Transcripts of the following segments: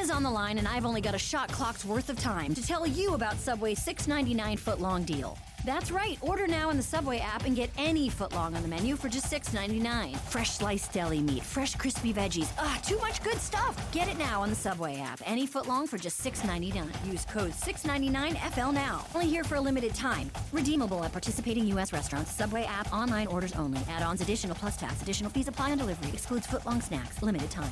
is on the line, and I've only got a shot clock's worth of time to tell you about Subway's $6.99 footlong deal. That's right. Order now in the Subway app and get any footlong on the menu for just $6.99. Fresh sliced deli meat, fresh crispy veggies. Too much good stuff. Get it now on the Subway app. Any footlong for just $6.99. Use code 699FL now. Only here for a limited time. Redeemable at participating U.S. restaurants. Subway app. Online orders only. Add-ons, additional plus tax. Additional fees apply on delivery. Excludes footlong snacks. Limited time.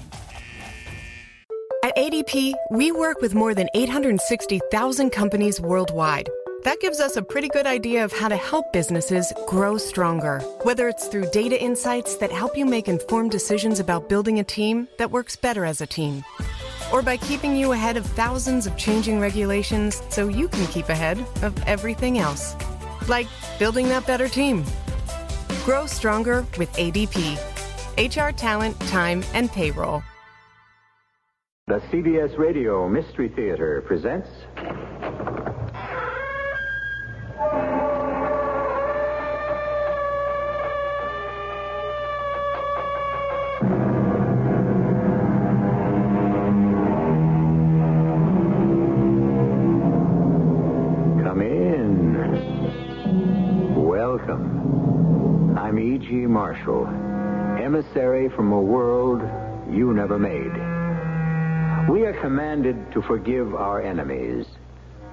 At ADP, we work with more than 860,000 companies worldwide. That gives us a pretty good idea of how to help businesses grow stronger. Whether it's through data insights that help you make informed decisions about building a team that works better as a team, or by keeping you ahead of thousands of changing regulations so you can keep ahead of everything else. Like building that better team. Grow stronger with ADP. HR, talent, time, and payroll. The CBS Radio Mystery Theater presents... Come in. Welcome. I'm E.G. Marshall, emissary from a world you never made. We are commanded to forgive our enemies,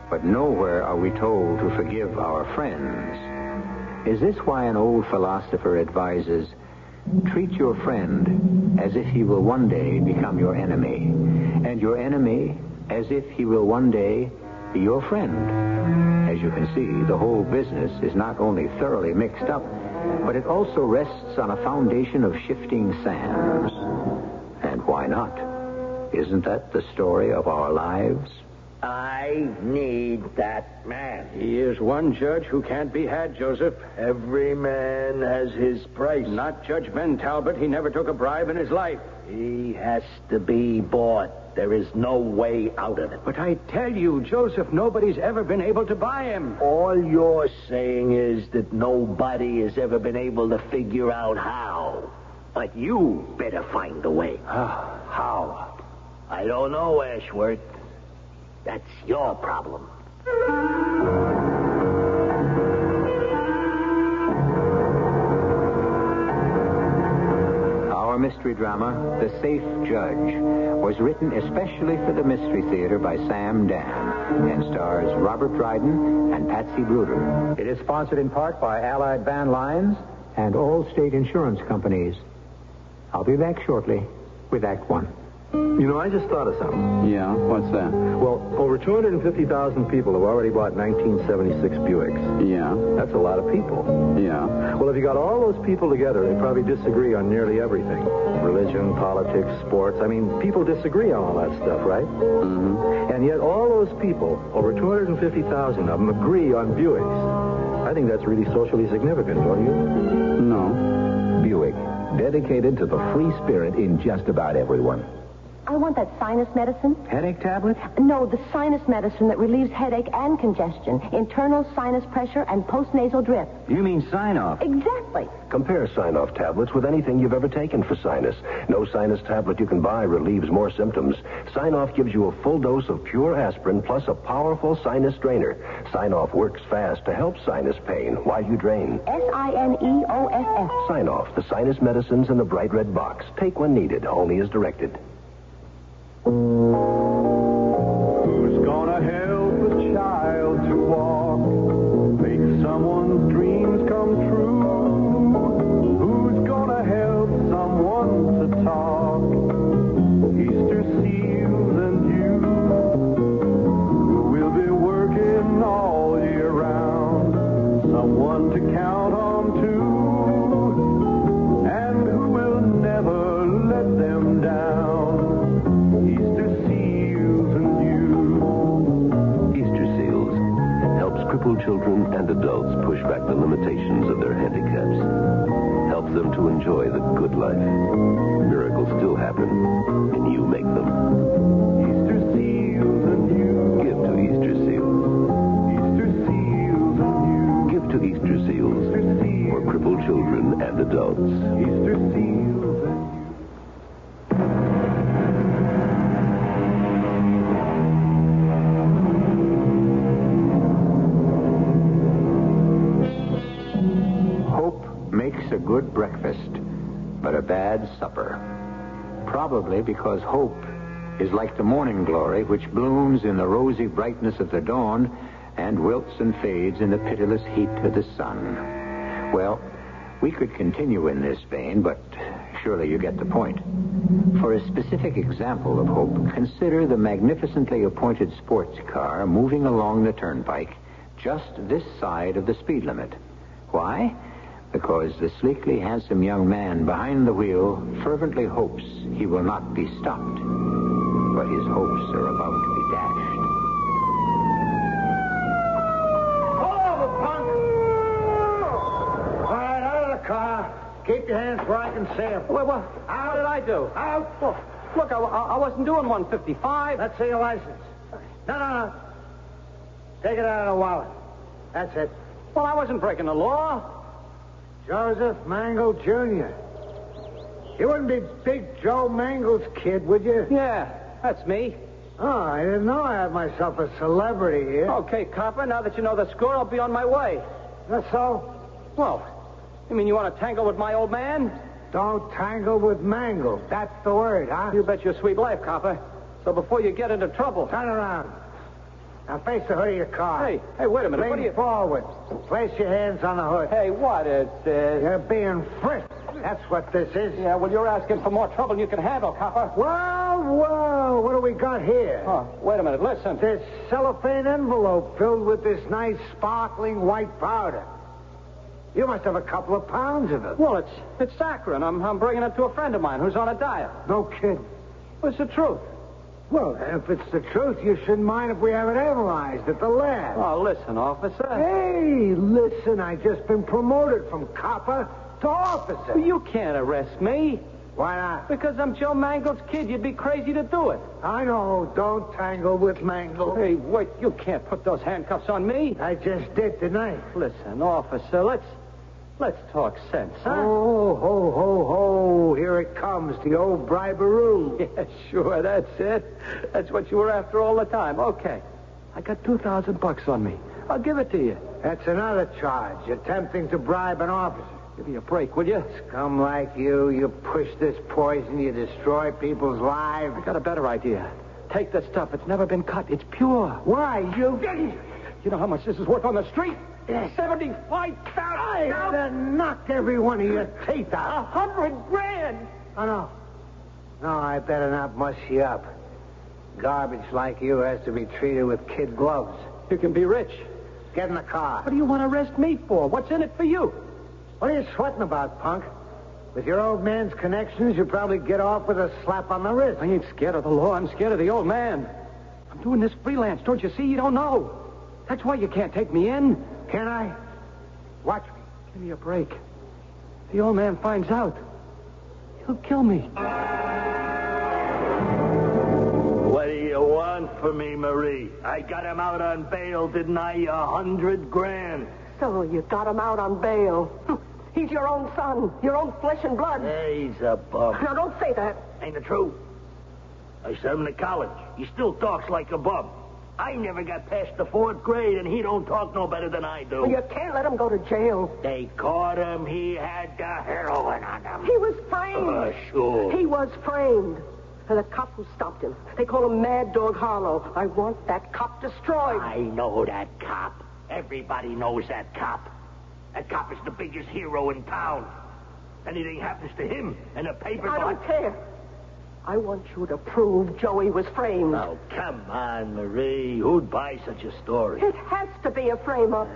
but nowhere are we told to forgive our friends. Is this why an old philosopher advises, treat your friend as if he will one day become your enemy, and your enemy as if he will one day be your friend? As you can see, the whole business is not only thoroughly mixed up, but it also rests on a foundation of shifting sands. And why not? Isn't that the story of our lives? I need that man. He is one judge who can't be had, Joseph. Every man has his price. Not Judge Ben Talbot. He never took a bribe in his life. He has to be bought. There is no way out of it. But I tell you, Joseph, nobody's ever been able to buy him. All you're saying is that nobody has ever been able to figure out how. But you better find a way. How? I don't know, Ashworth. That's your problem. Our mystery drama, The Safe Judge, was written especially for the Mystery Theater by Sam Dan and stars Robert Dryden and Patsy Bruder. It is sponsored in part by Allied Van Lines and Allstate Insurance Companies. I'll be back shortly with Act One. You know, I just thought of something. Yeah? What's that? Well, over 250,000 people have already bought 1976 Buicks. Yeah? That's a lot of people. Yeah? Well, if you got all those people together, they probably disagree on nearly everything. Religion, politics, sports. I mean, people disagree on all that stuff, right? Mm-hmm. And yet all those people, over 250,000 of them, agree on Buicks. I think that's really socially significant, don't you? No. Buick, dedicated to the free spirit in just about everyone. I want that sinus medicine. Headache tablet? No, the sinus medicine that relieves headache and congestion, internal sinus pressure, and postnasal drip. You mean sign-off? Exactly. Compare sign-off tablets with anything you've ever taken for sinus. No sinus tablet you can buy relieves more symptoms. Sign-off gives you a full dose of pure aspirin plus a powerful sinus drainer. Sign-off works fast to help sinus pain while you drain. Sineoff. Sign-off, the sinus medicines in the bright red box. Take when needed, only as directed. Who's gonna help a child to walk? Make someone's dreams come true? Who's gonna help someone to talk? Easter seals and you, who will be working all year round. Someone to count on too, and who will never let them down. Crippled children and adults push back the limitations of their handicaps. Help them to enjoy the good life. Miracles still happen, and you make them. Easter seals and you. Give to Easter Seals. Easter seals and you. Give to Easter Seals. Easter seals. For crippled children and adults. Easter seals and you. good breakfast, but a bad supper. Probably because hope is like the morning glory which blooms in the rosy brightness of the dawn and wilts and fades in the pitiless heat of the sun. Well, we could continue in this vein, but surely you get the point. For a specific example of hope, consider the magnificently appointed sports car moving along the turnpike just this side of the speed limit. Why? Because the sleekly handsome young man behind the wheel fervently hopes he will not be stopped. But his hopes are about to be dashed. Pull over, punk! All right, out of the car. Keep your hands where I can see them. What did I do? Out! Look, I wasn't doing 155. Let's see your license. No. Take it out of the wallet. That's it. Well, I wasn't breaking the law. Joseph Mangle, Jr. You wouldn't be Big Joe Mangle's kid, would you? Yeah, that's me. Oh, I didn't know I had myself a celebrity here. Okay, copper, now that you know the score, I'll be on my way. That's so? Well, you mean you want to tangle with my old man? Don't tangle with Mangle. That's the word, huh? You bet your sweet life, copper. So before you get into trouble... Turn around. Now face the hood of your car. Hey, wait a minute. Lean What are you... forward. Place your hands on the hood. Hey, what is this? You're being frisked. That's what this is. Yeah, well, you're asking for more trouble than you can handle, copper. Well, what do we got here? Oh, wait a minute, listen. This cellophane envelope filled with this nice, sparkling white powder. You must have a couple of pounds of it. Well, it's saccharin. I'm bringing it to a friend of mine who's on a diet. No kidding. Well, it's the truth. Well, if it's the truth, you shouldn't mind if we have it analyzed at the lab. Oh, listen, officer. Hey, listen, I just been promoted from copper to officer. Well, you can't arrest me. Why not? Because I'm Joe Mangle's kid. You'd be crazy to do it. I know. Don't tangle with Mangle. Hey, wait. You can't put those handcuffs on me. I just did tonight. Listen, officer, let's talk sense, huh? Oh, here it comes, the old bribery. Yeah, sure, that's it. That's what you were after all the time. Okay. I got $2,000 on me. I'll give it to you. That's another charge, attempting to bribe an officer. Give me a break, will you? Scum like you push this poison, you destroy people's lives. I got a better idea. Take the stuff. It's never been cut. It's pure. Why, you... You know how much this is worth on the street? $75,000. I'd have knocked every one of your teeth out. $100,000. Oh, no. No, I better not muss you up. Garbage like you has to be treated with kid gloves. You can be rich. Get in the car. What do you want to arrest me for? What's in it for you? What are you sweating about, punk? With your old man's connections, you'll probably get off with a slap on the wrist. I ain't scared of the law. I'm scared of the old man. I'm doing this freelance. Don't you see? You don't know. That's why you can't take me in. Can I? Watch me. Give me a break. The old man finds out. He'll kill me. What do you want from me, Marie? I got him out on bail, didn't I? $100,000. So you got him out on bail. He's your own son, your own flesh and blood. Hey, he's a bum. Now, don't say that. Ain't the truth? I sent him to college. He still talks like a bum. I never got past the 4th grade, and he don't talk no better than I do. Well, you can't let him go to jail. They caught him. He had the heroin on him. He was framed. Sure. He was framed. And the cop who stopped him, they call him Mad Dog Harlow. I want that cop destroyed. I know that cop. Everybody knows that cop. That cop is the biggest hero in town. Anything happens to him, and the paper... I don't care. I want you to prove Joey was framed. Oh, come on, Marie. Who'd buy such a story? It has to be a frame-up.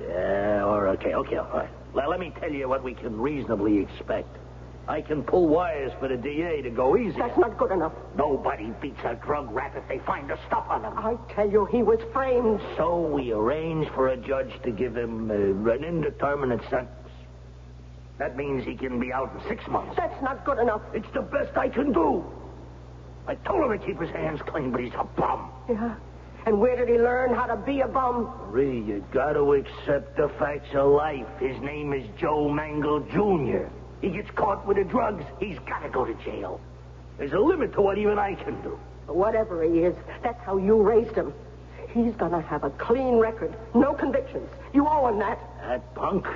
Yeah, okay, all right. Well, let me tell you what we can reasonably expect. I can pull wires for the DA to go easy. That's not good enough. Nobody beats a drug rap if they find the stuff on him. I tell you, he was framed. So we arranged for a judge to give him an indeterminate sentence. That means he can be out in 6 months. That's not good enough. It's the best I can do. I told him to keep his hands clean, but he's a bum. Yeah? And where did he learn how to be a bum? Marie, you got to accept the facts of life. His name is Joe Mangle, Jr. He gets caught with the drugs, he's got to go to jail. There's a limit to what even I can do. Whatever he is, that's how you raised him. He's going to have a clean record. No convictions. You owe him that. That punk?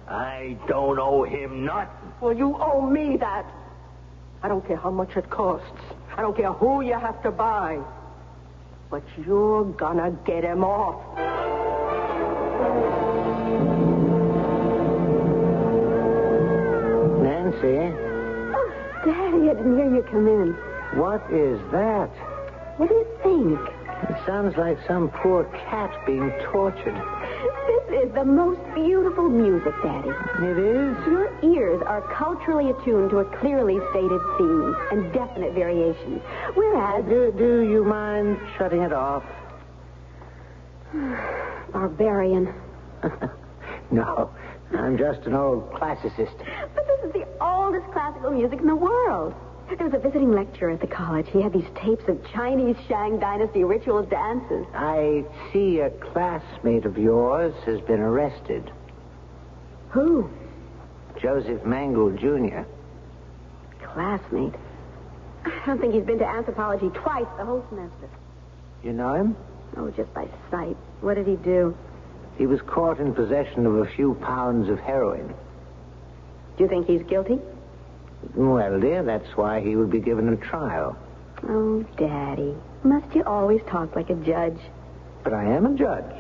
I don't owe him nothing. Well, you owe me that. I don't care how much it costs. I don't care who you have to buy. But you're gonna get him off. Nancy, Oh, Daddy, I didn't hear you come in. what is that? What do you think? It sounds like some poor cat being tortured. This is the most beautiful music, Daddy. It is? Your ears are culturally attuned to a clearly stated theme and definite variations. Whereas... Do you mind shutting it off? Barbarian. No, I'm just an old classicist. But this is the oldest classical music in the world. There was a visiting lecturer at the college. He had these tapes of Chinese Shang Dynasty ritual dances. I see a classmate of yours has been arrested. Who? Joseph Mangle, Jr. Classmate. I don't think he's been to anthropology twice the whole semester. You know him? Oh, just by sight. What did he do? He was caught in possession of a few pounds of heroin. Do you think he's guilty? Well, dear, that's why he would be given a trial. Oh, Daddy. Must you always talk like a judge? But I am a judge.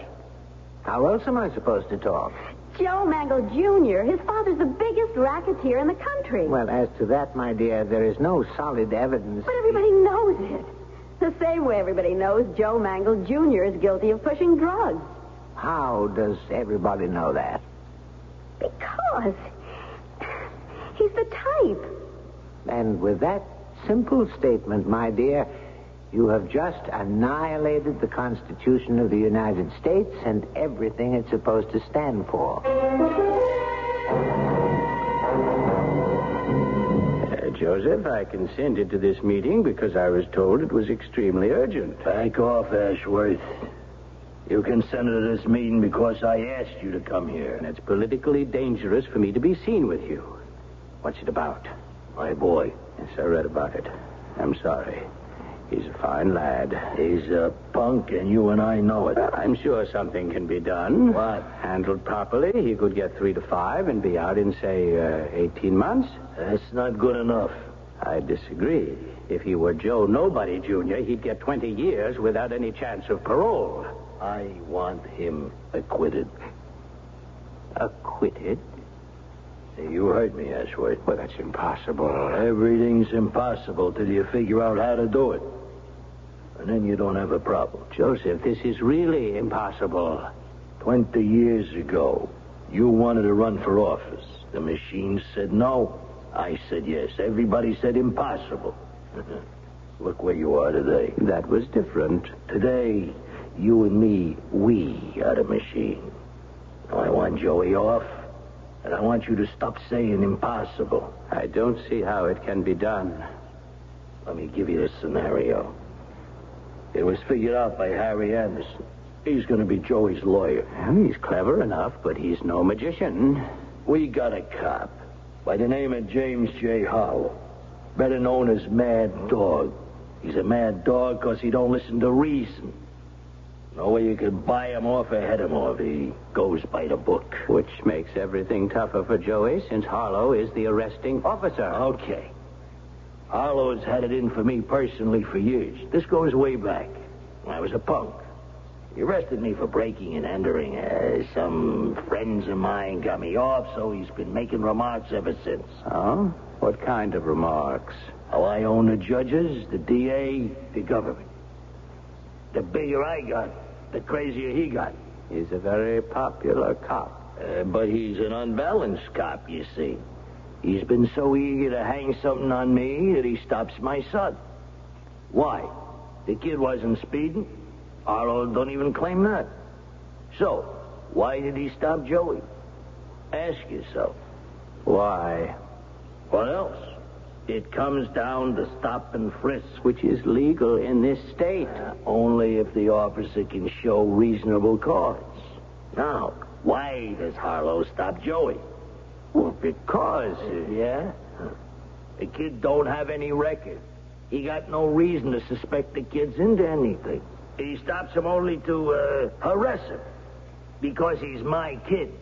How else am I supposed to talk? Joe Mangle Jr., his father's the biggest racketeer in the country. Well, as to that, my dear, there is no solid evidence. But everybody knows it. The same way everybody knows Joe Mangle Jr. is guilty of pushing drugs. How does everybody know that? Because he's the type. And with that simple statement, my dear, you have just annihilated the Constitution of the United States and everything it's supposed to stand for. Joseph, I consented to this meeting because I was told it was extremely urgent. Back off, Ashworth. You consented to this meeting because I asked you to come here. And it's politically dangerous for me to be seen with you. What's it about? My boy. Yes, I read about it. I'm sorry. He's a fine lad. He's a punk, and you and I know it. Well, I'm sure something can be done. What? Handled properly, he could get 3 to 5 and be out in, say, 18 months. That's not good enough. I disagree. If he were Joe Nobody Jr., he'd get 20 years without any chance of parole. I want him acquitted. Acquitted? You heard me, Ashworth. Well, that's impossible. Everything's impossible till you figure out how to do it. And then you don't have a problem. Joseph, this is really impossible. 20 years ago, you wanted to run for office. The machine said no. I said yes. Everybody said impossible. Look where you are today. That was different. Today, you and me, we are the machine. Now, I want Joey off, and I want you to stop saying impossible. I don't see how it can be done. Let me give you a scenario. It was figured out by Harry Anderson. He's going to be Joey's lawyer. Well, he's clever enough, but he's no magician. We got a cop by the name of James J. Harlow, better known as Mad Dog. He's a mad dog because he don't listen to reason. No way you can buy him off or head him off. He goes by the book. Which makes everything tougher for Joey, since Harlow is the arresting officer. Okay. Harlow's had it in for me personally for years. This goes way back. When I was a punk. He arrested me for breaking and entering. Some friends of mine got me off, so he's been making remarks ever since. Oh? What kind of remarks? How I own the judges, the DA, the government. The bigger I got, the crazier he got. He's a very popular cop. But he's an unbalanced cop, you see. He's been so eager to hang something on me that he stops my son. Why? The kid wasn't speeding. Harlow don't even claim that. So, why did he stop Joey? Ask yourself. Why? What else? It comes down to stop and frisk. Which is legal in this state. Only if the officer can show reasonable cause. Now, why does Harlow stop Joey? Well, because... Yeah? The kid don't have any record. He got no reason to suspect the kid's into anything. He stops him only to harass him. Because he's my kid.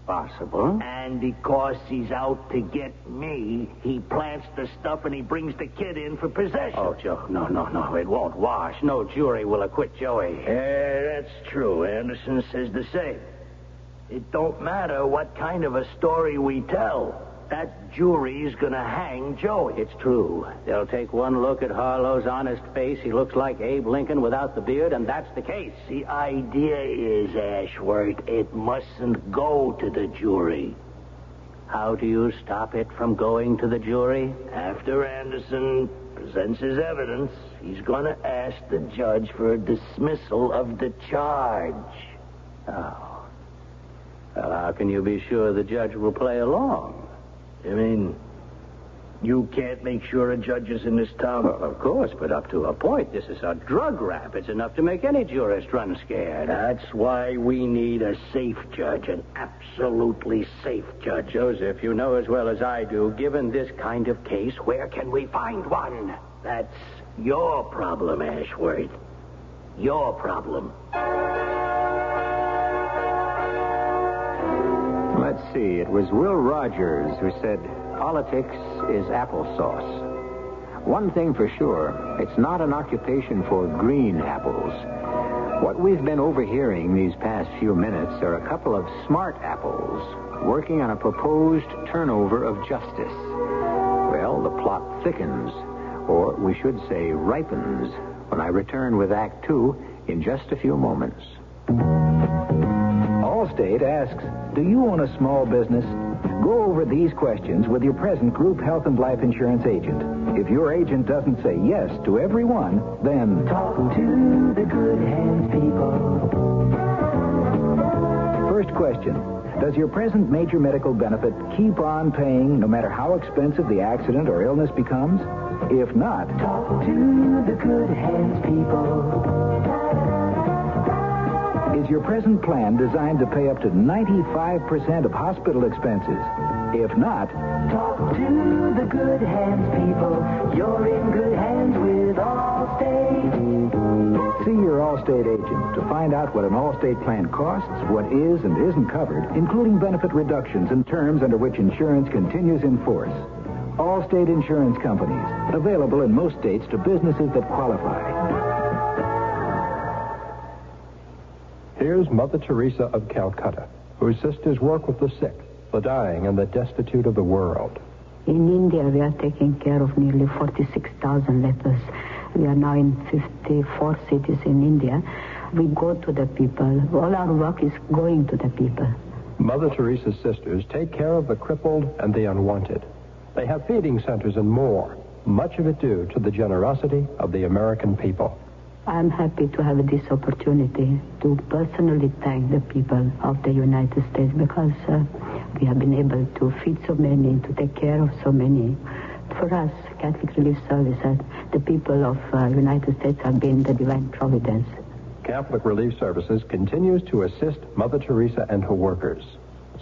Possible. And because he's out to get me, he plants the stuff and he brings the kid in for possession. Oh, Joe, no. It won't wash. No jury will acquit Joey. That's true. Anderson says the same. It don't matter what kind of a story we tell. That jury's gonna hang Joey. It's true. They'll take one look at Harlow's honest face. He looks like Abe Lincoln without the beard, and that's the case. The idea is, Ashworth, it mustn't go to the jury. How do you stop it from going to the jury? After Anderson presents his evidence, he's gonna ask the judge for a dismissal of the charge. Oh. Well, how can you be sure the judge will play along? I mean, you can't make sure of judges in this town? Well, of course, but up to a point. This is a drug rap. It's enough to make any jurist run scared. That's why we need a safe judge, an absolutely safe judge. Joseph, you know as well as I do, given this kind of case, where can we find one? That's your problem, Ashworth. Your problem. Let's see. It was Will Rogers who said, politics is applesauce. One thing for sure, it's not an occupation for green apples. What we've been overhearing these past few minutes are a couple of smart apples working on a proposed turnover of justice. Well, the plot thickens, or we should say ripens, when I return with Act Two in just a few moments. Allstate asks, do you own a small business? Go over these questions with your present group health and life insurance agent. If your agent doesn't say yes to every one, then talk to the good hands people. First question. Does your present major medical benefit keep on paying no matter how expensive the accident or illness becomes? If not, talk to the good hands people. Is your present plan designed to pay up to 95% of hospital expenses? If not, talk to the good hands people. You're in good hands with Allstate. See your Allstate agent to find out what an Allstate plan costs, what is and isn't covered, including benefit reductions and terms under which insurance continues in force. Allstate Insurance Companies, available in most states to businesses that qualify. Here's Mother Teresa of Calcutta, whose sisters work with the sick, the dying, and the destitute of the world. In India, we are taking care of nearly 46,000 lepers. We are now in 54 cities in India. We go to the people. All our work is going to the people. Mother Teresa's sisters take care of the crippled and the unwanted. They have feeding centers and more, much of it due to the generosity of the American people. I'm happy to have this opportunity to personally thank the people of the United States because we have been able to feed so many, to take care of so many. For us, Catholic Relief Service, the people of United States have been the divine providence. Catholic Relief Services continues to assist Mother Teresa and her workers.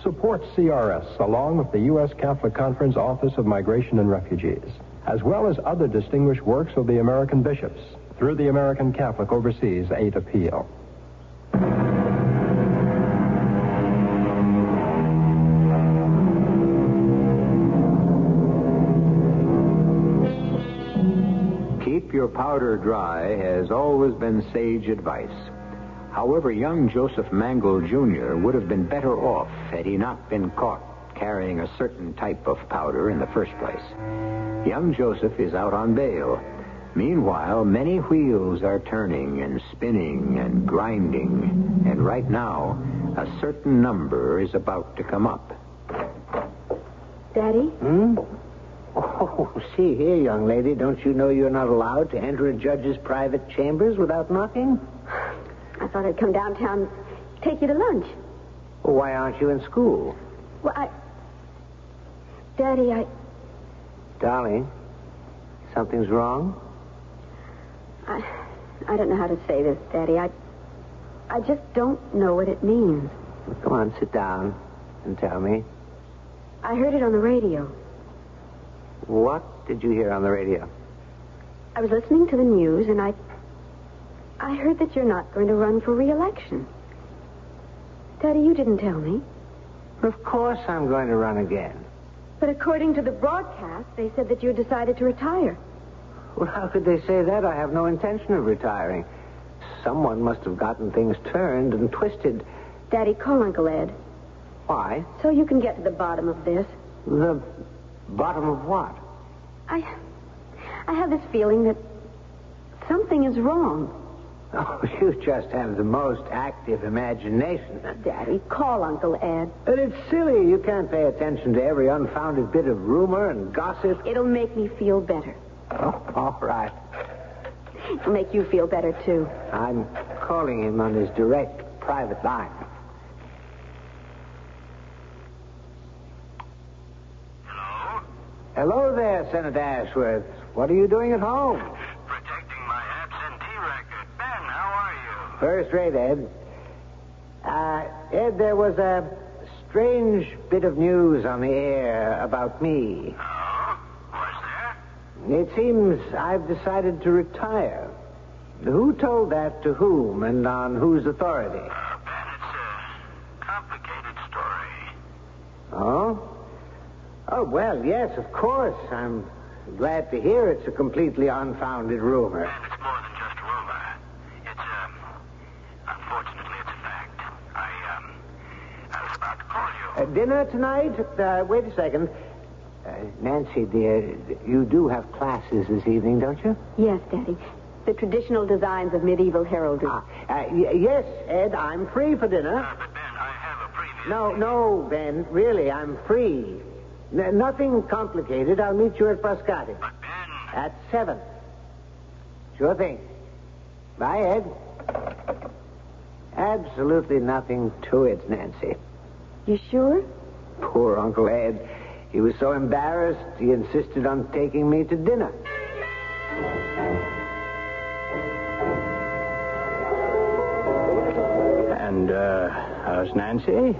Support CRS along with the U.S. Catholic Conference Office of Migration and Refugees, as well as other distinguished works of the American bishops, through the American Catholic Overseas Aid Appeal. Keep your powder dry has always been sage advice. However, young Joseph Mangle, Jr. would have been better off had he not been caught carrying a certain type of powder in the first place. Young Joseph is out on bail. Meanwhile, many wheels are turning and spinning and grinding. And right now, a certain number is about to come up. Daddy? Oh, see here, young lady. Don't you know you're not allowed to enter a judge's private chambers without knocking? I thought I'd come downtown, take you to lunch. Well, why aren't you in school? Well, Daddy, Darling, something's wrong? I don't know how to say this, Daddy. I just don't know what it means. Well, come on, sit down and tell me. I heard it on the radio. What did you hear on the radio? I was listening to the news, and I heard that you're not going to run for re-election. Daddy, you didn't tell me. Of course I'm going to run again. But according to the broadcast, they said that you decided to retire. Well, how could they say that? I have no intention of retiring. Someone must have gotten things turned and twisted. Daddy, call Uncle Ed. Why? So you can get to the bottom of this. The bottom of what? I have this feeling that something is wrong. Oh, you just have the most active imagination. Daddy, call Uncle Ed. But it's silly. You can't pay attention to every unfounded bit of rumor and gossip. It'll make me feel better. Oh, all right. It'll make you feel better, too. I'm calling him on his direct private line. Hello? Hello there, Senator Ashworth. What are you doing at home? Protecting my absentee record. Ben, how are you? First rate, Ed. Ed, there was a strange bit of news on the air about me. Oh? Was there? It seems I've decided to retire. Who told that to whom and on whose authority? Ben, it's a complicated story. Oh? Oh, well, yes, of course. I'm glad to hear it's a completely unfounded rumor. Ben, it's more than just rumor. It's, unfortunately, it's a fact. I was about to call you. Dinner tonight? Wait a second. Nancy, dear, you do have classes this evening, don't you? Yes, Daddy. The traditional designs of medieval heraldry. Yes, Ed, I'm free for dinner. But, Ben, I have a previous... No, Ben, really, I'm free. Nothing complicated. I'll meet you at Frascati. But, Ben... At 7. Sure thing. Bye, Ed. Absolutely nothing to it, Nancy. You sure? Poor Uncle Ed. He was so embarrassed, he insisted on taking me to dinner. And, how's Nancy?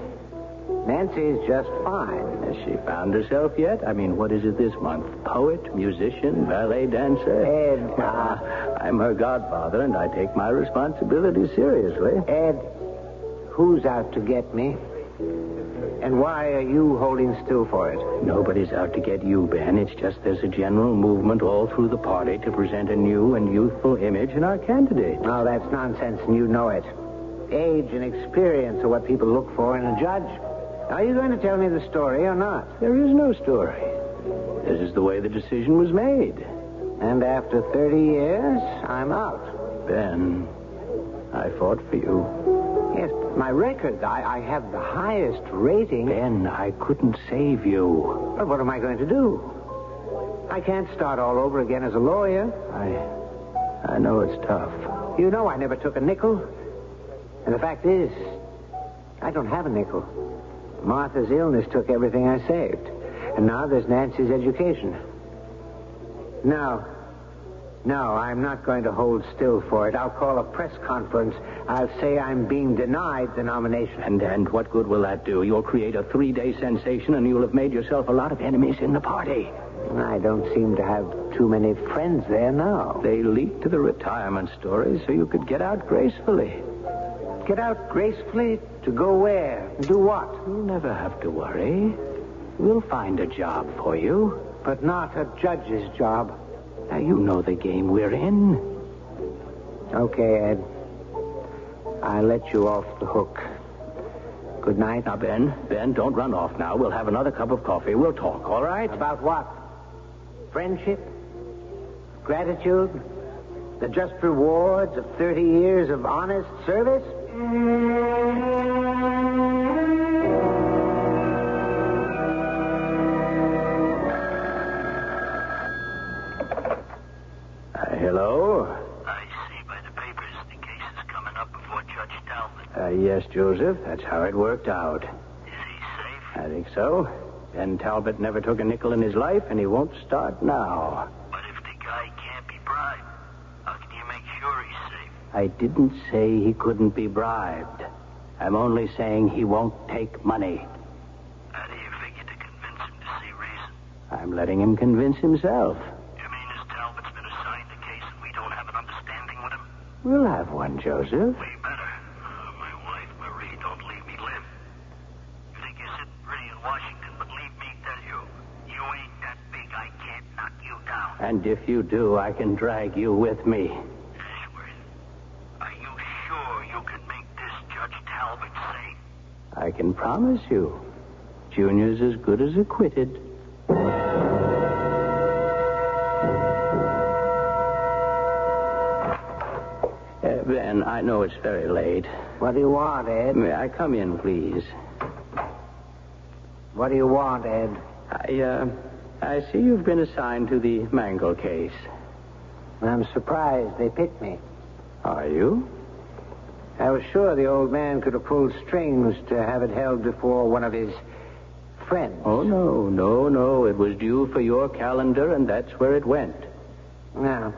Nancy's just fine. Has she found herself yet? I mean, what is it this month? Poet, musician, ballet dancer? Ed, I'm her godfather, and I take my responsibility seriously. Ed, who's out to get me? And why are you holding still for it? Nobody's out to get you, Ben. It's just there's a general movement all through the party to present a new and youthful image in our candidate. No, that's nonsense, and you know it. Age and experience are what people look for in a judge. Are you going to tell me the story or not? There is no story. This is the way the decision was made. And after 30 years, I'm out. Ben, I fought for you. Yes, my record, I have the highest rating. Ben, I couldn't save you. Well, what am I going to do? I can't start all over again as a lawyer. I know it's tough. You know I never took a nickel. And the fact is, I don't have a nickel. Martha's illness took everything I saved. And now there's Nancy's education. No, I'm not going to hold still for it. I'll call a press conference. I'll say I'm being denied the nomination. And what good will that do? You'll create a 3-day sensation, and you'll have made yourself a lot of enemies in the party. I don't seem to have too many friends there now. They leaked to the retirement story so you could get out gracefully. Get out gracefully? To go where? Do what? You'll never have to worry. We'll find a job for you. But not a judge's job. Now, you know the game we're in. Okay, Ed. I'll let you off the hook. Good night. Now, Ben, don't run off now. We'll have another cup of coffee. We'll talk, all right? About what? Friendship? Gratitude? The just rewards of 30 years of honest service? Hello? I see by the papers the case is coming up before Judge Talbot. Yes, Joseph. That's how it worked out. Is he safe? I think so. Ben Talbot never took a nickel in his life, and he won't start now. But if the guy can't be bribed, how can you make sure he's safe? I didn't say he couldn't be bribed. I'm only saying he won't take money. How do you figure to convince him to see reason? I'm letting him convince himself. You mean as Talbot's been assigned the case and we don't have an understanding with him? We'll have one, Joseph. We better. My wife, Marie, don't leave me live. And if you do, I can drag you with me. Ashworth, are you sure you can make this Judge Talbot safe? I can promise you, Junior's as good as acquitted. Ben, I know it's very late. What do you want, Ed? May I come in, please? What do you want, Ed? I see you've been assigned to the Mangle case. I'm surprised they picked me. Are you? I was sure the old man could have pulled strings to have it held before one of his friends. Oh, no. It was due for your calendar, and that's where it went. Now,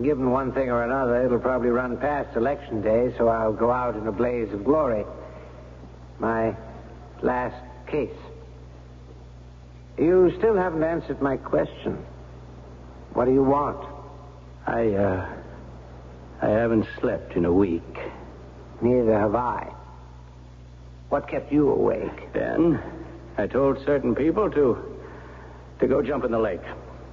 given one thing or another, it'll probably run past Election Day, so I'll go out in a blaze of glory. My last case. You still haven't answered my question. What do you want? I haven't slept in a week. Neither have I. What kept you awake? Ben, I told certain people to go jump in the lake.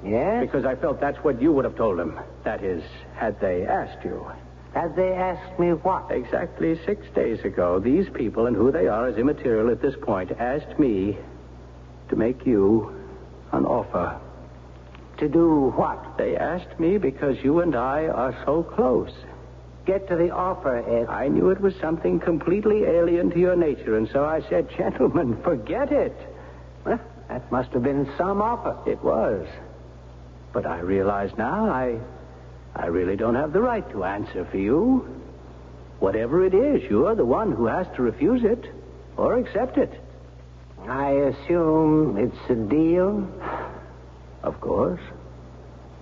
Yes? Because I felt that's what you would have told them. That is, had they asked you. Had they asked me what? Exactly 6 days ago, these people, and who they are is immaterial at this point, asked me to make you an offer. To do what? They asked me because you and I are so close. Get to the offer, Ed. I knew it was something completely alien to your nature, and so I said, gentlemen, forget it. Well, that must have been some offer. It was. But I realize now I really don't have the right to answer for you. Whatever it is, you're the one who has to refuse it or accept it. I assume it's a deal? Of course.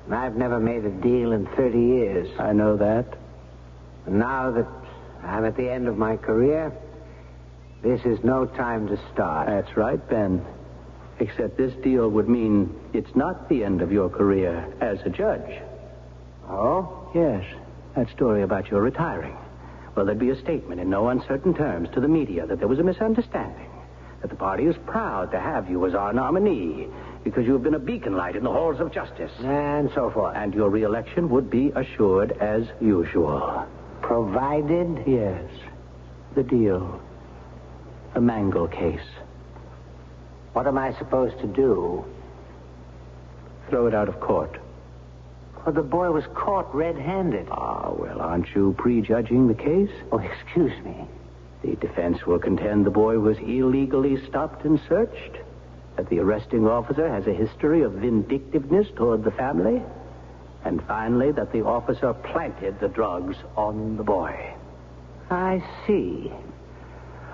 I've never made a deal in 30 years. I know that. And now that I'm at the end of my career, this is no time to start. That's right, Ben. Except this deal would mean it's not the end of your career as a judge. Oh? Yes. That story about your retiring. Well, there'd be a statement in no uncertain terms to the media that there was a misunderstanding, that the party is proud to have you as our nominee because you have been a beacon light in the halls of justice. And so forth. And your reelection would be assured as usual. Provided? Yes. The deal. The Mangle case. What am I supposed to do? Throw it out of court. Well, the boy was caught red-handed. Ah, well, aren't you prejudging the case? Oh, excuse me. The defense will contend the boy was illegally stopped and searched, that the arresting officer has a history of vindictiveness toward the family, and finally that the officer planted the drugs on the boy. I see.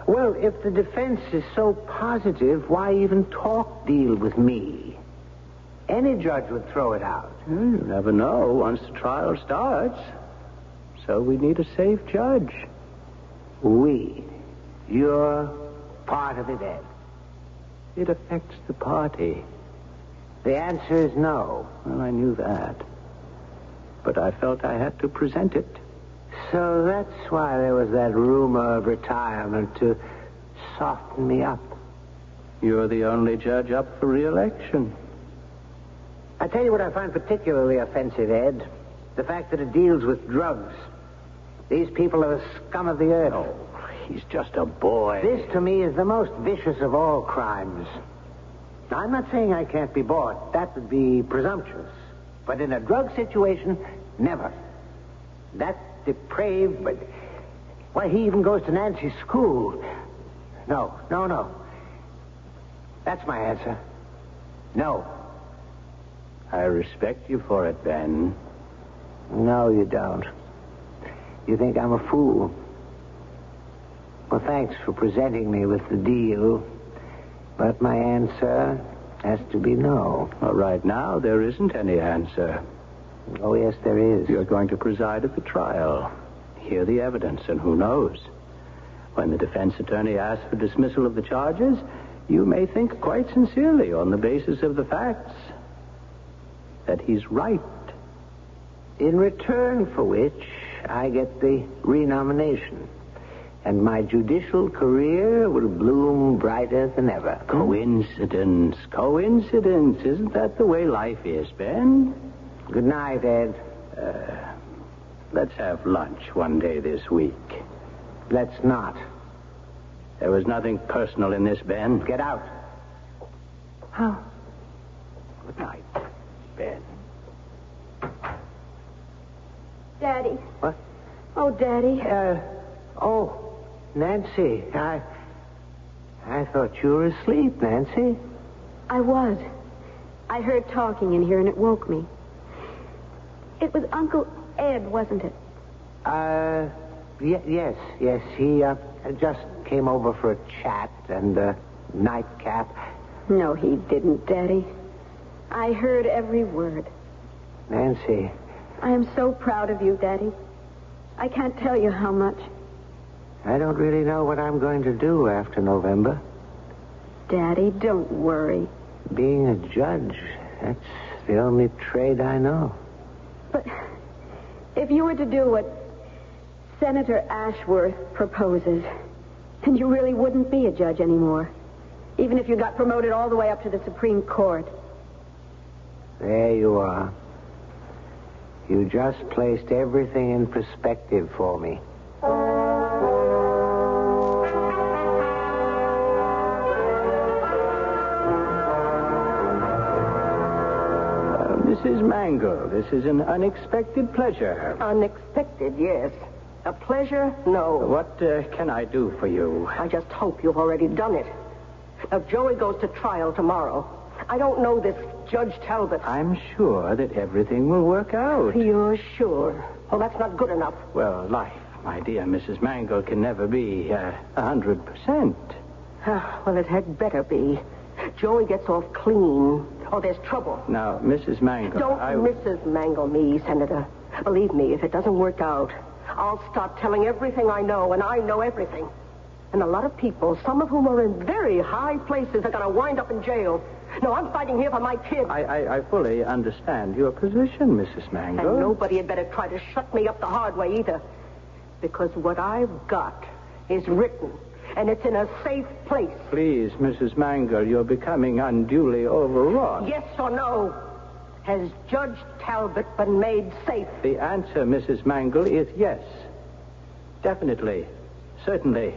Well, if the defense is so positive, why even talk deal with me? Any judge would throw it out. You never know once the trial starts. So we need a safe judge. We? You're part of it, Ed. It affects the party. The answer is no. Well, I knew that. But I felt I had to present it. So that's why there was that rumor of retirement, to soften me up. You're the only judge up for re-election. I tell you what I find particularly offensive, Ed. The fact that it deals with drugs. These people are the scum of the earth. Oh, he's just a boy. This, to me, is the most vicious of all crimes. Now, I'm not saying I can't be bought. That would be presumptuous. But in a drug situation, never. That depraved, but... Why, he even goes to Nancy's school. No. That's my answer. No. I respect you for it, Ben. No, you don't. You think I'm a fool. Well, thanks for presenting me with the deal. But my answer has to be no. Well, right now, there isn't any answer. Oh, yes, there is. You're going to preside at the trial, hear the evidence, and who knows? When the defense attorney asks for dismissal of the charges, you may think quite sincerely on the basis of the facts that he's right. In return for which, I get the renomination. And my judicial career will bloom brighter than ever. Coincidence. Isn't that the way life is, Ben? Good night, Ed. Let's have lunch one day this week. Let's not. There was nothing personal in this, Ben. Get out. Huh? Good night, Ben. Daddy. What? Oh, Daddy. Nancy. I thought you were asleep, Nancy. I was. I heard talking in here and it woke me. It was Uncle Ed, wasn't it? Yes. He just came over for a chat and a nightcap. No, he didn't, Daddy. I heard every word. Nancy. I am so proud of you, Daddy. I can't tell you how much. I don't really know what I'm going to do after November. Daddy, don't worry. Being a judge, that's the only trade I know. But if you were to do what Senator Ashworth proposes, then you really wouldn't be a judge anymore. Even if you got promoted all the way up to the Supreme Court. There you are. You just placed everything in perspective for me. Mrs. Mangle, this is an unexpected pleasure. Unexpected, yes. A pleasure? No. What can I do for you? I just hope you've already done it. Now, Joey goes to trial tomorrow. I don't know this Judge Talbot. I'm sure that everything will work out. You're sure? Oh, that's not good enough. Well, life, my dear Mrs. Mangle, can never be 100%. Well, it had better be. Joey gets off clean, or there's trouble. Now, Mrs. Mangle, Don't Mrs. Mangle me, Senator. Believe me, if it doesn't work out, I'll start telling everything I know, and I know everything. And a lot of people, some of whom are in very high places, are going to wind up in jail. No, I'm fighting here for my kids. I fully understand your position, Mrs. Mangle. And nobody had better try to shut me up the hard way either. Because what I've got is written, and it's in a safe place. Please, Mrs. Mangle, you're becoming unduly overwrought. Yes or no? Has Judge Talbot been made safe? The answer, Mrs. Mangle, is yes. Definitely. Certainly.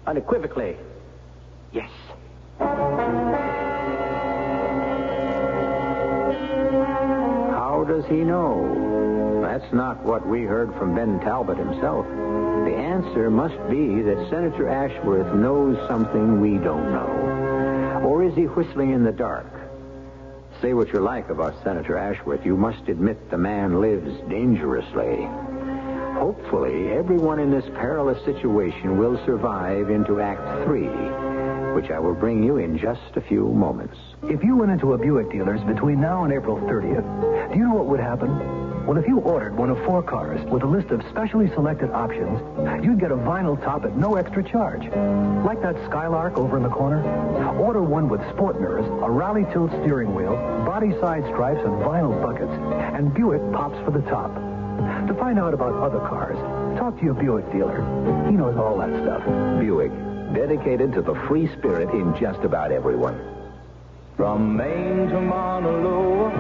Unequivocally. Yes. How does he know? That's not what we heard from Ben Talbot himself. The answer must be that Senator Ashworth knows something we don't know. Or is he whistling in the dark? Say what you like about Senator Ashworth, you must admit the man lives dangerously. Hopefully, everyone in this perilous situation will survive into Act 3, which I will bring you in just a few moments. If you went into a Buick dealer's between now and April 30th, do you know what would happen? Well, if you ordered one of 4 cars with a list of specially selected options, you'd get a vinyl top at no extra charge. Like that Skylark over in the corner. Order one with sport mirrors, a rally tilt steering wheel, body side stripes, and vinyl buckets, and Buick pops for the top. To find out about other cars, talk to your Buick dealer. He knows all that stuff. Buick, dedicated to the free spirit in just about everyone. From Maine to Mauna Loa,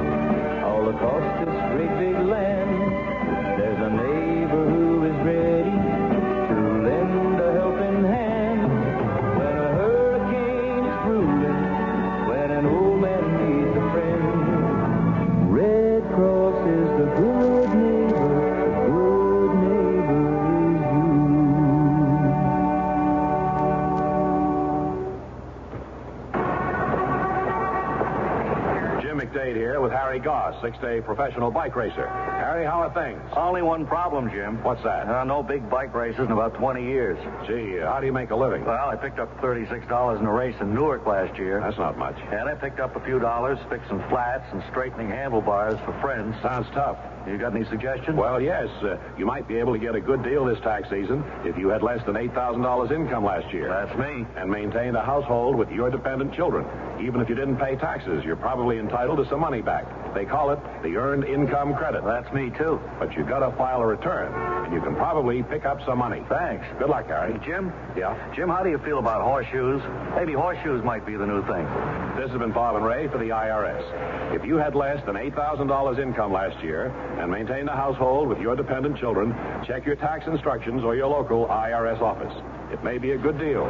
all across this great big land, there's a neighbor who is ready to lend a helping hand. When a hurricane is brewing, when an old man needs a friend, Red Cross is the good neighbor, the good neighbor is you. McDade here with Harry Goss, 6-day professional bike racer. Harry, how are things? Only one problem, Jim. What's that? No big bike races in about 20 years. Gee, how do you make a living? Well, I picked up $36 in a race in Newark last year. That's not much. And I picked up a few dollars fixing flats and straightening handlebars for friends. Sounds tough. You got any suggestions? Well, yes. You might be able to get a good deal this tax season if you had less than $8,000 income last year. That's me. And maintained a household with your dependent children. Even if you didn't pay taxes, you're probably entitled to some money back. They call it the Earned Income Credit. That's me, too. But you've got to file a return, and you can probably pick up some money. Thanks. Good luck, Harry. Hey, Jim? Yeah? Jim, how do you feel about horseshoes? Maybe horseshoes might be the new thing. This has been Bob and Ray for the IRS. If you had less than $8,000 income last year and maintained a household with your dependent children, check your tax instructions or your local IRS office. It may be a good deal.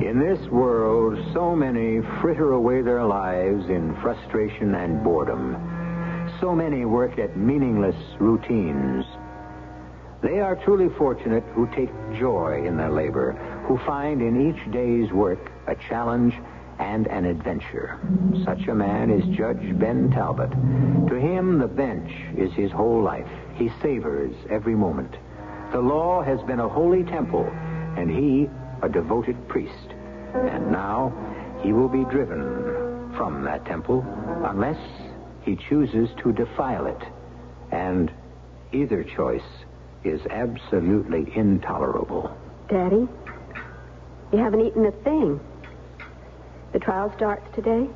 In this world, so many fritter away their lives in frustration and boredom. So many work at meaningless routines. They are truly fortunate who take joy in their labor, who find in each day's work a challenge and an adventure. Such a man is Judge Ben Talbot. To him, the bench is his whole life. He savors every moment. The law has been a holy temple, and he a devoted priest. And now he will be driven from that temple unless he chooses to defile it. And either choice is absolutely intolerable. Daddy, you haven't eaten a thing. The trial starts today?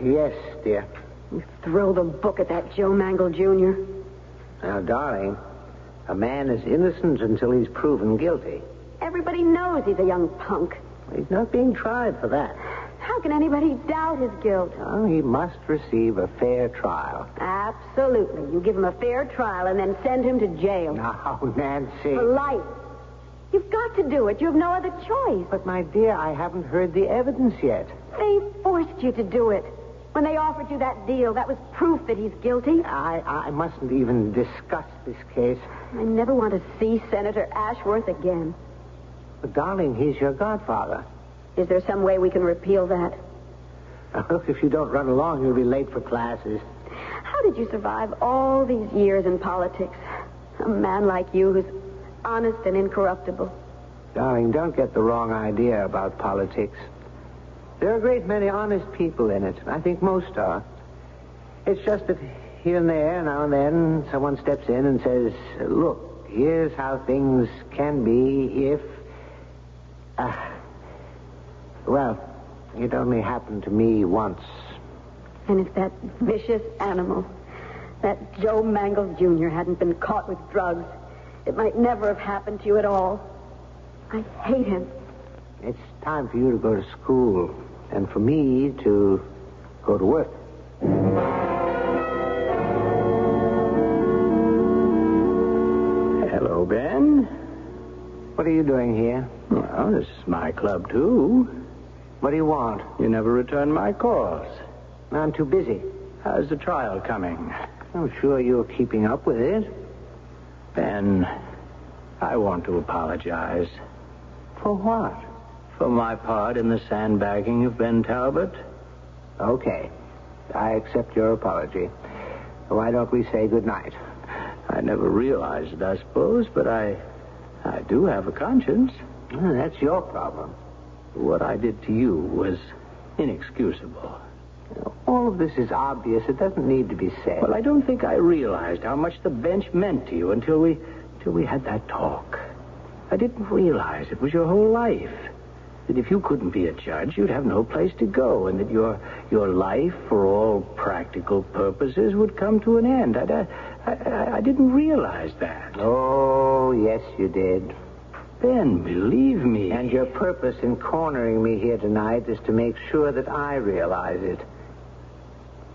Yes, dear. You throw the book at that Joe Mangle Jr. Now, darling, a man is innocent until he's proven guilty. Everybody knows he's a young punk. He's not being tried for that. How can anybody doubt his guilt? Oh, he must receive a fair trial. Absolutely. You give him a fair trial and then send him to jail. Now, Nancy. For life. You've got to do it. You have no other choice. But, my dear, I haven't heard the evidence yet. They forced you to do it. When they offered you that deal, that was proof that he's guilty. I mustn't even discuss this case. I never want to see Senator Ashworth again. But, darling, he's your godfather. Is there some way we can repeal that? Now, look, if you don't run along, you'll be late for classes. How did you survive all these years in politics? A man like you who's honest and incorruptible. Darling, don't get the wrong idea about politics. There are a great many honest people in it. I think most are. It's just that here and there, now and then, someone steps in and says, look, here's how things can be if... Well, it only happened to me once. And if that vicious animal, that Joe Mangle Jr. hadn't been caught with drugs, it might never have happened to you at all. I hate him. It's time for you to go to school, and for me to go to work. Hello, Ben. What are you doing here? Well, this is my club, too. What do you want? You never return my calls. I'm too busy. How's the trial coming? I'm sure you're keeping up with it. Ben, I want to apologize. For what? For my part in the sandbagging of Ben Talbot. Okay. I accept your apology. Why don't we say good night? I never realized it, I suppose, but I do have a conscience. That's your problem. What I did to you was inexcusable. All of this is obvious. It doesn't need to be said. Well, I don't think I realized how much the bench meant to you until we had that talk. I didn't realize it was your whole life. That if you couldn't be a judge, you'd have no place to go, and that your life, for all practical purposes, would come to an end. I didn't realize that. Oh, yes, you did. Ben, believe me. And your purpose in cornering me here tonight is to make sure that I realize it.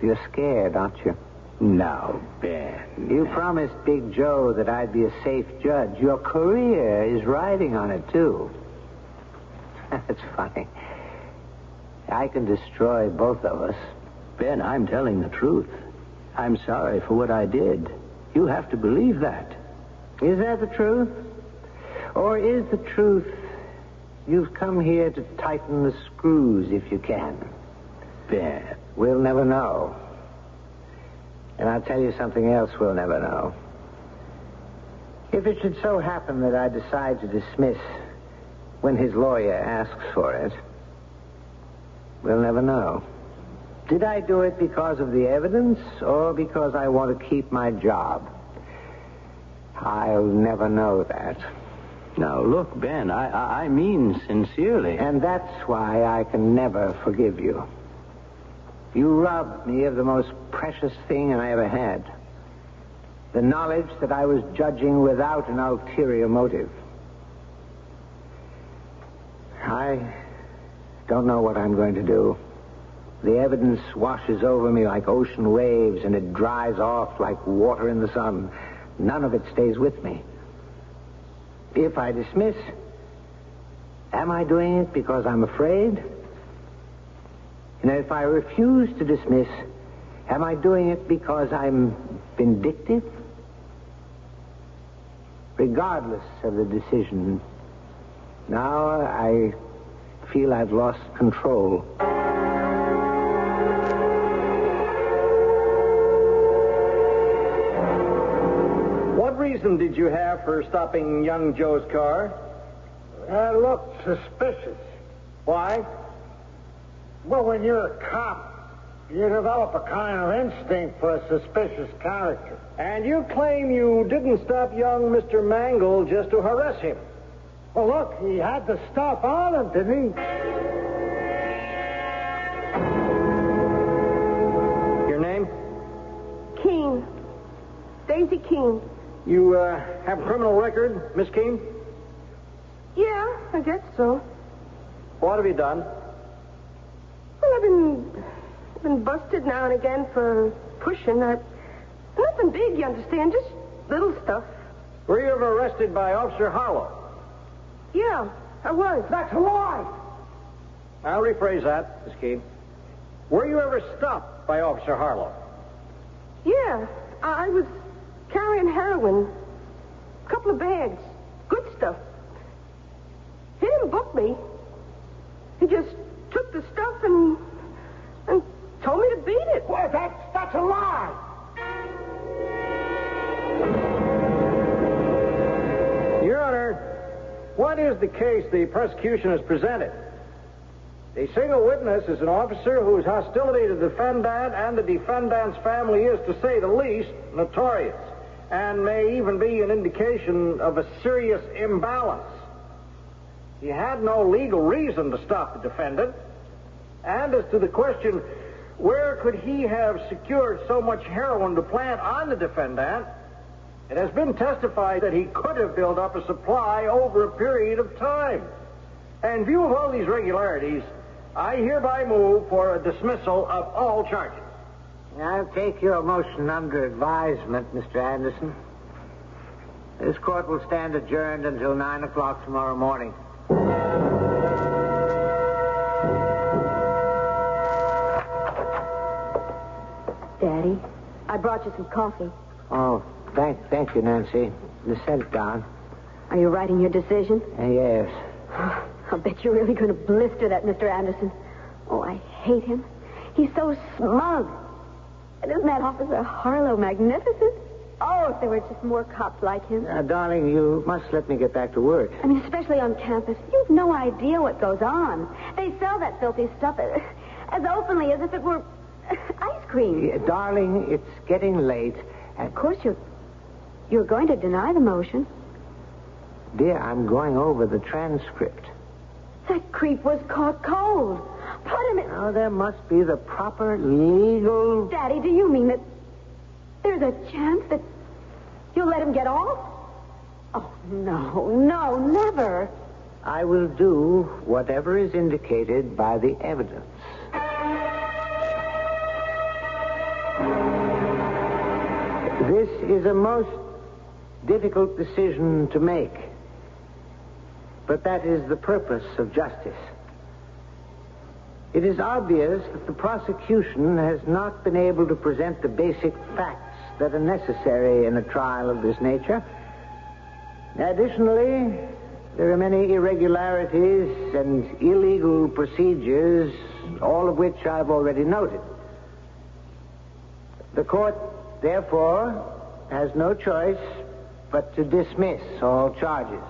You're scared, aren't you? Now, Ben. You promised Big Joe that I'd be a safe judge. Your career is riding on it, too. That's funny. I can destroy both of us. Ben, I'm telling the truth. I'm sorry for what I did. You have to believe that. Is that the truth? Or is the truth you've come here to tighten the screws if you can? Ben. We'll never know. And I'll tell you something else we'll never know. If it should so happen that I decide to dismiss when his lawyer asks for it, we'll never know. Did I do it because of the evidence or because I want to keep my job? I'll never know that. Now, look, Ben, I mean sincerely. And that's why I can never forgive you. You robbed me of the most precious thing I ever had. The knowledge that I was judging without an ulterior motive. I don't know what I'm going to do. The evidence washes over me like ocean waves, and it dries off like water in the sun. None of it stays with me. If I dismiss, am I doing it because I'm afraid? And if I refuse to dismiss, am I doing it because I'm vindictive? Regardless of the decision, now I feel I've lost control. What reason did you have for stopping young Joe's car? It looked suspicious. Why? Well, when you're a cop, you develop a kind of instinct for a suspicious character. And you claim you didn't stop young Mr. Mangle just to harass him. Well, look, he had the stuff on him, didn't he? Your name? Keene. Daisy Keene. You have a criminal record, Miss Keene? Yeah, I guess so. What have you done? Well, I've been busted now and again for pushing. Nothing big, you understand, just little stuff. Were you ever arrested by Officer Harlow? Yeah, I was. That's a lie. I'll rephrase that, Miss Keene. Were you ever stopped by Officer Harlow? Yeah, I was carrying heroin. A couple of bags. Good stuff. He didn't book me. He just took the stuff and told me to beat it. Well, that's a lie. Your Honor, what is the case the prosecution has presented? A single witness is an officer whose hostility to the defendant and the defendant's family is, to say the least, notorious, and may even be an indication of a serious imbalance. He had no legal reason to stop the defendant. And as to the question, where could he have secured so much heroin to plant on the defendant, it has been testified that he could have built up a supply over a period of time. In view of all these regularities, I hereby move for a dismissal of all charges. I'll take your motion under advisement, Mr. Anderson. This court will stand adjourned until 9 o'clock tomorrow morning. Daddy, I brought you some coffee. Oh, thank you, Nancy. Just set it down. Are you writing your decision? Yes. I'll bet you're really going to blister that Mr. Anderson. Oh, I hate him. He's so smug. And isn't that Officer Harlow magnificent? Oh, if there were just more cops like him. Darling, you must let me get back to work. I mean, especially on campus. You've no idea what goes on. They sell that filthy stuff as openly as if it were ice cream. Yeah, darling, it's getting late. Of course, you're going to deny the motion. Dear, I'm going over the transcript. That creep was caught cold. Put him in... Now, there must be the proper legal... Daddy, do you mean that there's a chance that you'll let him get off? Oh, no, never. I will do whatever is indicated by the evidence. This is a most difficult decision to make. But that is the purpose of justice. It is obvious that the prosecution has not been able to present the basic facts that are necessary in a trial of this nature. Additionally, there are many irregularities and illegal procedures, all of which I've already noted. The court, therefore, has no choice but to dismiss all charges.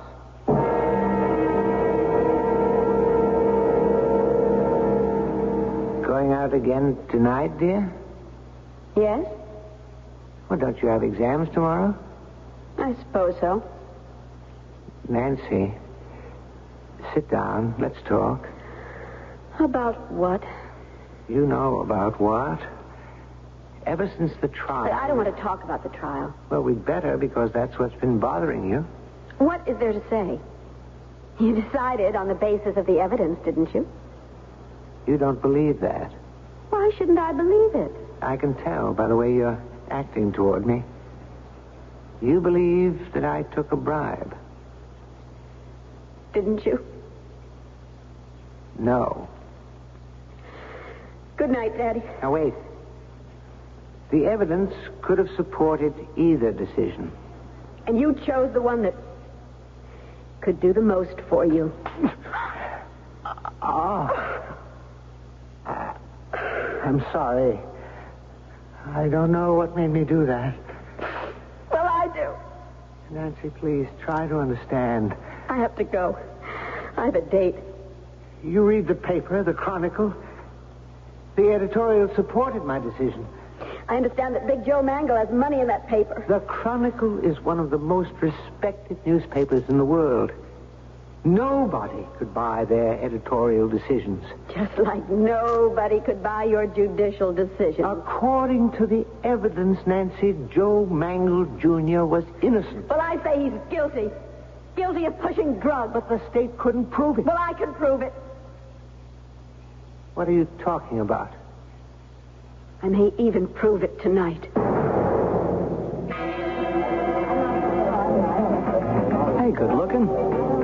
Going out again tonight, dear? Yes? Well, don't you have exams tomorrow? I suppose so. Nancy, sit down. Let's talk. About what? You know about what? Ever since the trial... I don't want to talk about the trial. Well, we'd better, because that's what's been bothering you. What is there to say? You decided on the basis of the evidence, didn't you? You don't believe that. Why shouldn't I believe it? I can tell by the way you're acting toward me. You believe that I took a bribe. Didn't you? No. Good night, Daddy. Now, wait. The evidence could have supported either decision. And you chose the one that could do the most for you. I'm sorry. I don't know what made me do that. Well, I do. Nancy, please, try to understand. I have to go. I have a date. You read the paper, the Chronicle. The editorial supported my decision. I understand that Big Joe Mangle has money in that paper. The Chronicle is one of the most respected newspapers in the world. Nobody could buy their editorial decisions. Just like nobody could buy your judicial decision. According to the evidence, Nancy, Joe Mangle Jr. was innocent. Well, I say he's guilty. Guilty of pushing drugs. But the state couldn't prove it. Well, I can prove it. What are you talking about? I may even prove it tonight. Hey, good looking.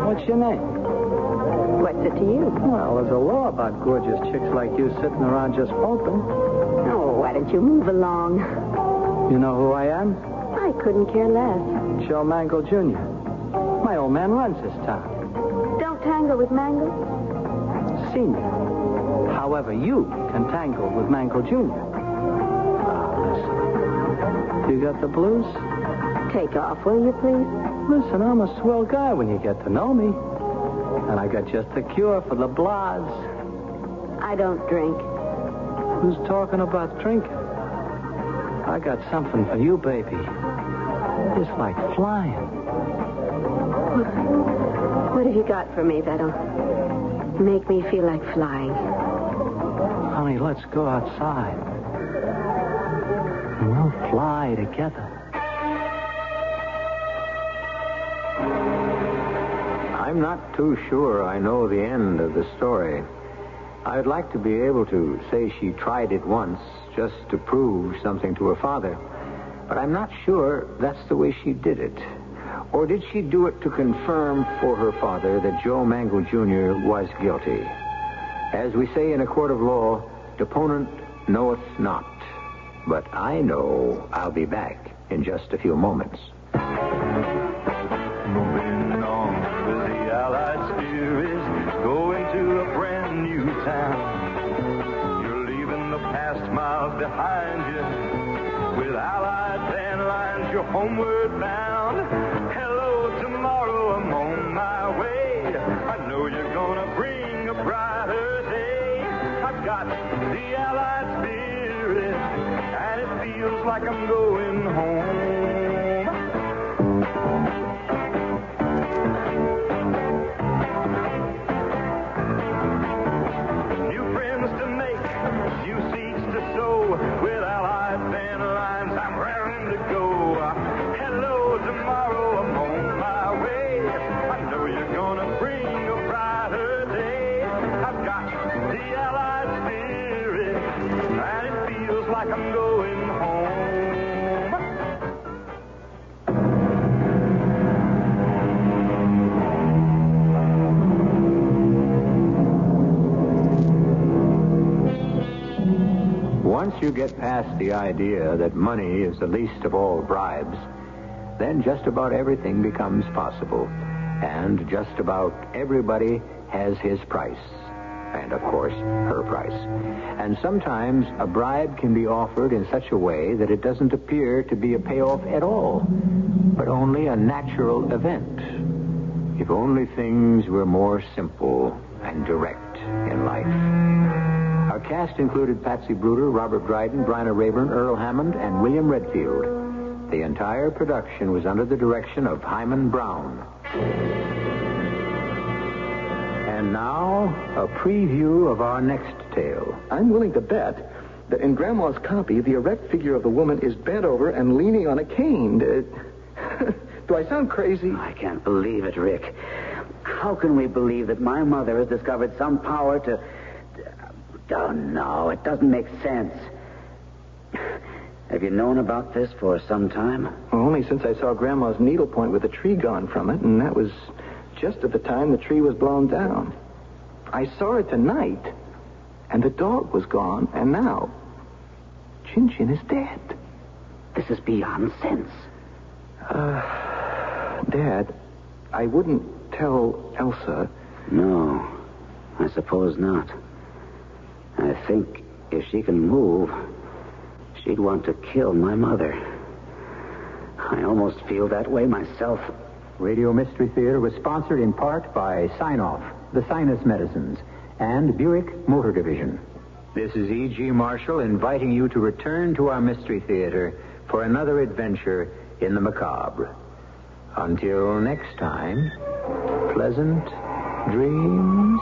What's your name? What's it to you? Well, there's a law about gorgeous chicks like you sitting around just hoping. Oh, why don't you move along? You know who I am? I couldn't care less. Joe Mangle Jr. My old man runs this town. Don't tangle with Mangle. Senior. However, you can tangle with Mangle Jr. Listen. You got the blues? Take off, will you, please? Listen, I'm a swell guy when you get to know me. And I got just the cure for the blahs. I don't drink. Who's talking about drinking? I got something for you, baby. It's like flying. What have you got for me that'll make me feel like flying? Honey, let's go outside. And we'll fly together. I'm not too sure I know the end of the story. I'd like to be able to say she tried it once just to prove something to her father. But I'm not sure that's the way she did it. Or did she do it to confirm for her father that Joe Mangle Jr. was guilty? As we say in a court of law, deponent knoweth not. But I know I'll be back in just a few moments. Moving on with the Allied spirits, going to a brand new town. You're leaving the past miles behind you. With Allied van lines, you're homeward bound. Hello, tomorrow, I'm on my way. I know you're gonna bring a brighter day. I've got the Allied spirit, and it feels like I'm going home. With Allied van lines, I'm raring to go. Hello, tomorrow, I'm on my way. I know you're gonna bring a brighter day. I've got the Allied spirit, and it feels like I'm going home. Once you get past the idea that money is the least of all bribes, then just about everything becomes possible. And just about everybody has his price. And, of course, her price. And sometimes a bribe can be offered in such a way that it doesn't appear to be a payoff at all. but only a natural event. If only things were more simple and direct in life. Our cast included Patsy Bruder, Robert Dryden, Bryna Rayburn, Earl Hammond, and William Redfield. The entire production was under the direction of Hyman Brown. And now, a preview of our next tale. I'm willing to bet that in Grandma's copy, the erect figure of the woman is bent over and leaning on a cane. Do I sound crazy? I can't believe it, Rick. How can we believe that my mother has discovered some power to... Oh, no, it doesn't make sense. Have you known about this for some time? Well, only since I saw Grandma's needlepoint with a tree gone from it, and that was just at the time the tree was blown down. I saw her tonight, and the dog was gone, and now Chin Chin is dead. This is beyond sense. Dad, I wouldn't tell Elsa. No, I suppose not. I think if she can move, she'd want to kill my mother. I almost feel that way myself. Radio Mystery Theater was sponsored in part by Sign-Off, the Sinus Medicines, and Buick Motor Division. This is E.G. Marshall inviting you to return to our Mystery Theater for another adventure in the macabre. Until next time, pleasant dreams.